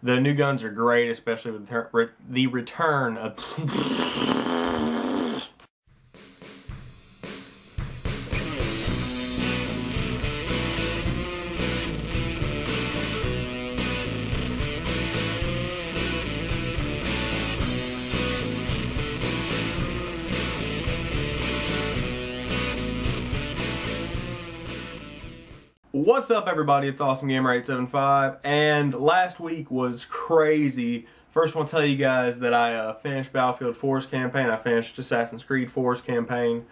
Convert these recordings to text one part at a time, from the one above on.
The new guns are great, especially with the return of What's up, everybody? It's AwesomeGamer875, and last week was crazy. First, I want to tell you guys that I finished Battlefield 4's campaign, I finished Assassin's Creed 4's campaign,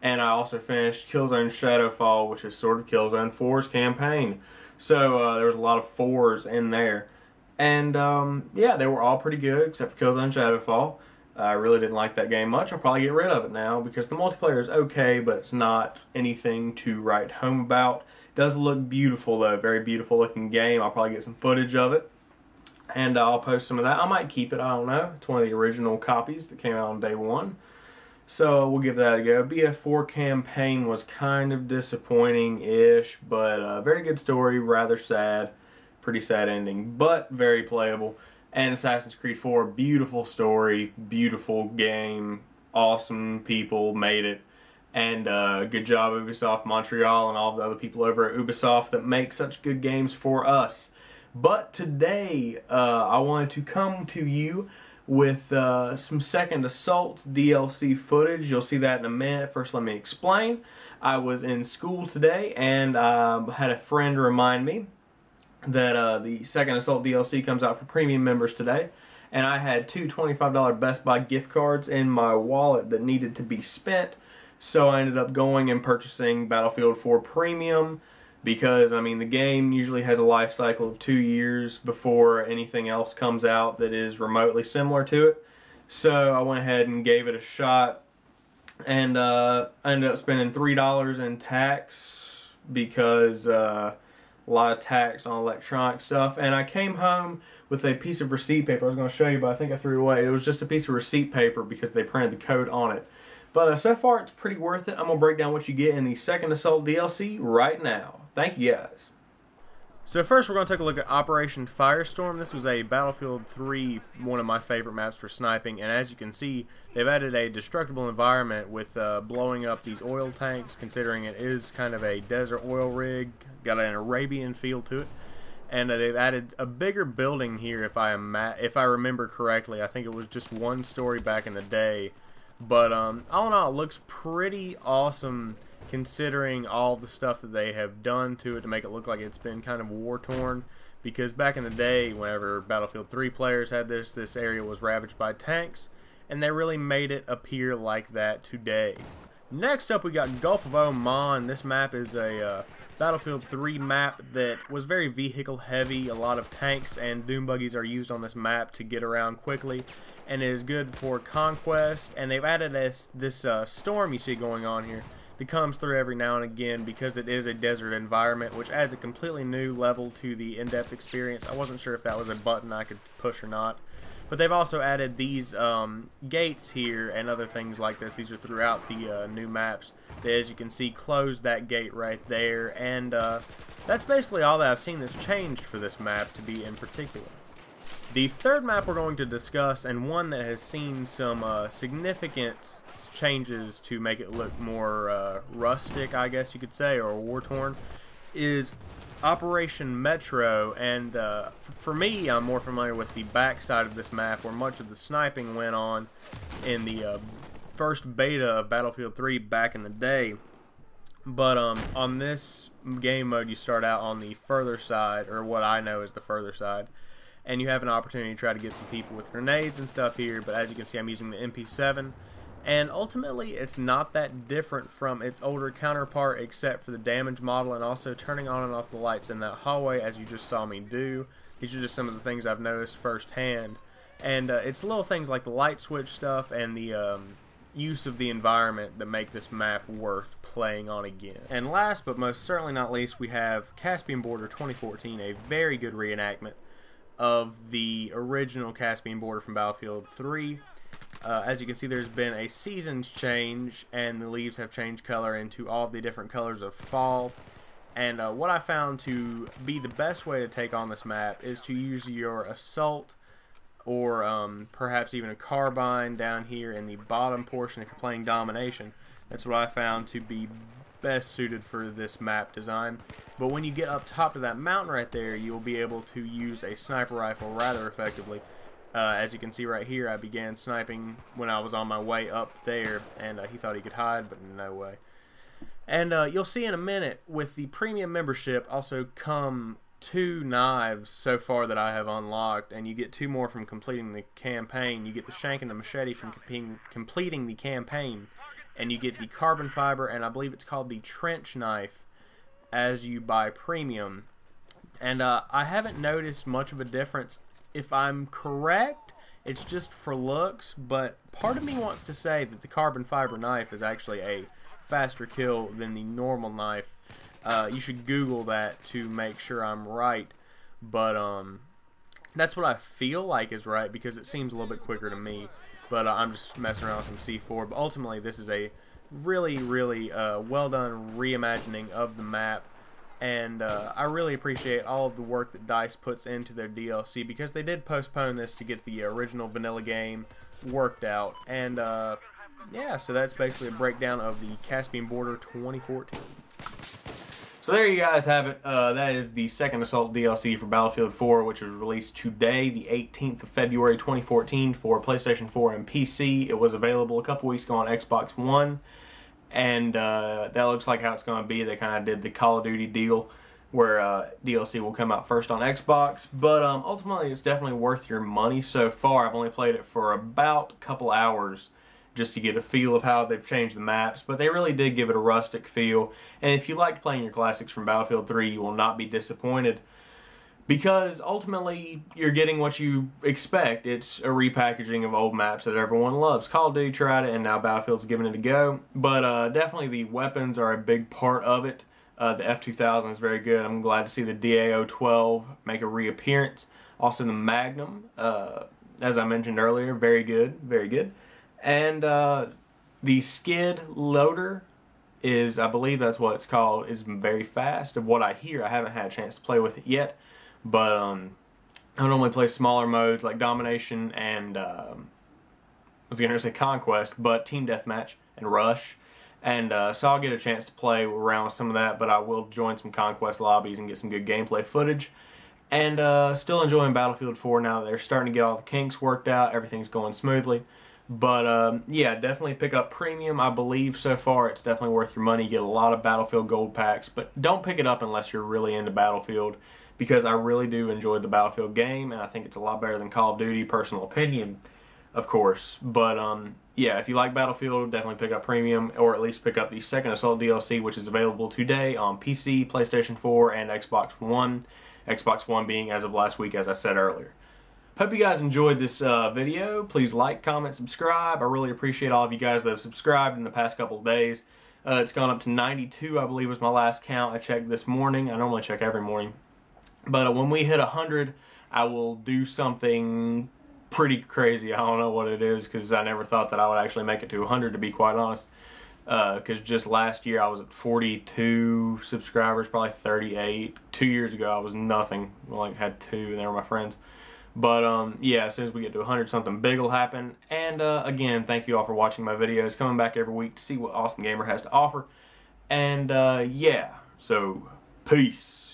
and I also finished Killzone Shadowfall, which is sort of Killzone 4's campaign. So there was a lot of 4s in there, and yeah, they were all pretty good except for Killzone Shadowfall. I really didn't like that game much. I'll probably get rid of it now because the multiplayer is okay, but it's not anything to write home about. Does look beautiful though, very beautiful looking game. I'll probably get some footage of it and I'll post some of that. I might keep it, I don't know. It's one of the original copies that came out on day one. So we'll give that a go. BF4 campaign was kind of disappointing-ish, but very good story, rather sad. Pretty sad ending, but very playable. And Assassin's Creed 4, beautiful story, beautiful game, awesome people made it. And good job Ubisoft Montreal and all the other people over at Ubisoft that make such good games for us. But today I wanted to come to you with some Second Assault DLC footage. You'll see that in a minute. First, let me explain. I was in school today and had a friend remind me that the Second Assault DLC comes out for premium members today. And I had two $25 Best Buy gift cards in my wallet that needed to be spent. So I ended up going and purchasing Battlefield 4 Premium because, I mean, the game usually has a life cycle of 2 years before anything else comes out that is remotely similar to it. So I went ahead and gave it a shot, and I ended up spending $3 in tax because a lot of tax on electronic stuff. And I came home with a piece of receipt paper. I was going to show you, but I think I threw it away. It was just a piece of receipt paper because they printed the code on it. But so far, it's pretty worth it. I'm going to break down what you get in the Second Assault DLC right now. Thank you, guys. So first, we're going to take a look at Operation Firestorm. This was a Battlefield 3, one of my favorite maps for sniping. And as you can see, they've added a destructible environment with blowing up these oil tanks, considering it is kind of a desert oil rig. Got an Arabian feel to it. And they've added a bigger building here, if I remember correctly. I think it was just one story back in the day. But all in all, it looks pretty awesome considering all the stuff that they have done to it to make it look like it's been kind of war-torn. Because back in the day, whenever Battlefield 3 players had this area was ravaged by tanks, and they really made it appear like that today. Next up, we got Gulf of Oman. This map is a Battlefield 3 map that was very vehicle heavy. A lot of tanks and doom buggies are used on this map to get around quickly, and it is good for conquest. And they've added this storm you see going on here that comes through every now and again because it is a desert environment, which adds a completely new level to the in-depth experience. I wasn't sure if that was a button I could push or not. But they've also added these gates here and other things like this. These are throughout the new maps that, as you can see, close that gate right there. And that's basically all that I've seen that's changed for this map to be in particular. The third map we're going to discuss, and one that has seen some significant changes to make it look more rustic, I guess you could say, or war-torn, is Operation Metro. And for me, I'm more familiar with the back side of this map where much of the sniping went on in the first beta of Battlefield 3 back in the day. But on this game mode, you start out on the further side, or what I know is the further side, and you have an opportunity to try to get some people with grenades and stuff here. But as you can see, I'm using the MP7. And ultimately, it's not that different from its older counterpart except for the damage model and also turning on and off the lights in that hallway as you just saw me do. These are just some of the things I've noticed firsthand. And it's little things like the light switch stuff and the use of the environment that make this map worth playing on again. And last but most certainly not least, we have Caspian Border 2014, a very good reenactment of the original Caspian Border from Battlefield 3. As you can see, there's been a seasons change, and the leaves have changed color into all the different colors of fall. And what I found to be the best way to take on this map is to use your assault or perhaps even a carbine down here in the bottom portion if you're playing domination. That's what I found to be best suited for this map design. But when you get up top of that mountain right there, you'll be able to use a sniper rifle rather effectively. As you can see right here, I began sniping when I was on my way up there, and he thought he could hide, but no way. And you'll see in a minute, with the premium membership also come 2 knives so far that I have unlocked, and you get 2 more from completing the campaign. You get the shank and the machete from completing the campaign, and you get the carbon fiber, and I believe it's called the trench knife, as you buy premium. And I haven't noticed much of a difference. If I'm correct, it's just for looks, but part of me wants to say that the carbon fiber knife is actually a faster kill than the normal knife. You should Google that to make sure I'm right, but that's what I feel like is right because it seems a little bit quicker to me. But I'm just messing around with some C4. But ultimately, this is a really, really well done reimagining of the map. And I really appreciate all of the work that DICE puts into their DLC because they did postpone this to get the original vanilla game worked out. And yeah, so that's basically a breakdown of the Caspian Border 2014. So there you guys have it. That is the second Assault DLC for Battlefield 4, which was released today, the 18th of February 2014 for PlayStation 4 and PC. It was available a couple weeks ago on Xbox One. And that looks like how it's going to be. They kind of did the Call of Duty deal where DLC will come out first on Xbox. But ultimately, it's definitely worth your money so far. I've only played it for about a couple hours just to get a feel of how they've changed the maps. But they really did give it a rustic feel. And if you liked playing your classics from Battlefield 3, you will not be disappointed. Because ultimately, you're getting what you expect. It's a repackaging of old maps that everyone loves. Call of Duty tried it, and now Battlefield's giving it a go. But definitely the weapons are a big part of it. The F2000 is very good. I'm glad to see the DAO-12 make a reappearance. Also the Magnum, as I mentioned earlier, very good, very good. And the Skid Loader is, I believe that's what it's called, is very fast. Of what I hear, I haven't had a chance to play with it yet. But I normally play smaller modes like Domination and I was going to say Conquest, but Team Deathmatch and Rush. And so I'll get a chance to play around with some of that, but I will join some Conquest lobbies and get some good gameplay footage. And still enjoying Battlefield 4 now that they're starting to get all the kinks worked out. Everything's going smoothly. But yeah, definitely pick up Premium. I believe so far it's definitely worth your money. You get a lot of Battlefield Gold packs, but don't pick it up unless you're really into Battlefield, because I really do enjoy the Battlefield game, and I think it's a lot better than Call of Duty, personal opinion, of course. But yeah, if you like Battlefield, definitely pick up Premium, or at least pick up the second Assault DLC, which is available today on PC, PlayStation 4, and Xbox One. Xbox One being as of last week, as I said earlier. Hope you guys enjoyed this video. Please like, comment, subscribe. I really appreciate all of you guys that have subscribed in the past couple of days. It's gone up to 92, I believe was my last count. I checked this morning. I normally check every morning. But when we hit 100, I will do something pretty crazy. I don't know what it is because I never thought that I would actually make it to 100, to be quite honest. Because just last year I was at 42 subscribers, probably 38. 2 years ago I was nothing. Like had 2 and they were my friends. But yeah, as soon as we get to 100, something big will happen. And again, thank you all for watching my videos. Coming back every week to see what Awesome Gamer has to offer. And yeah, so peace.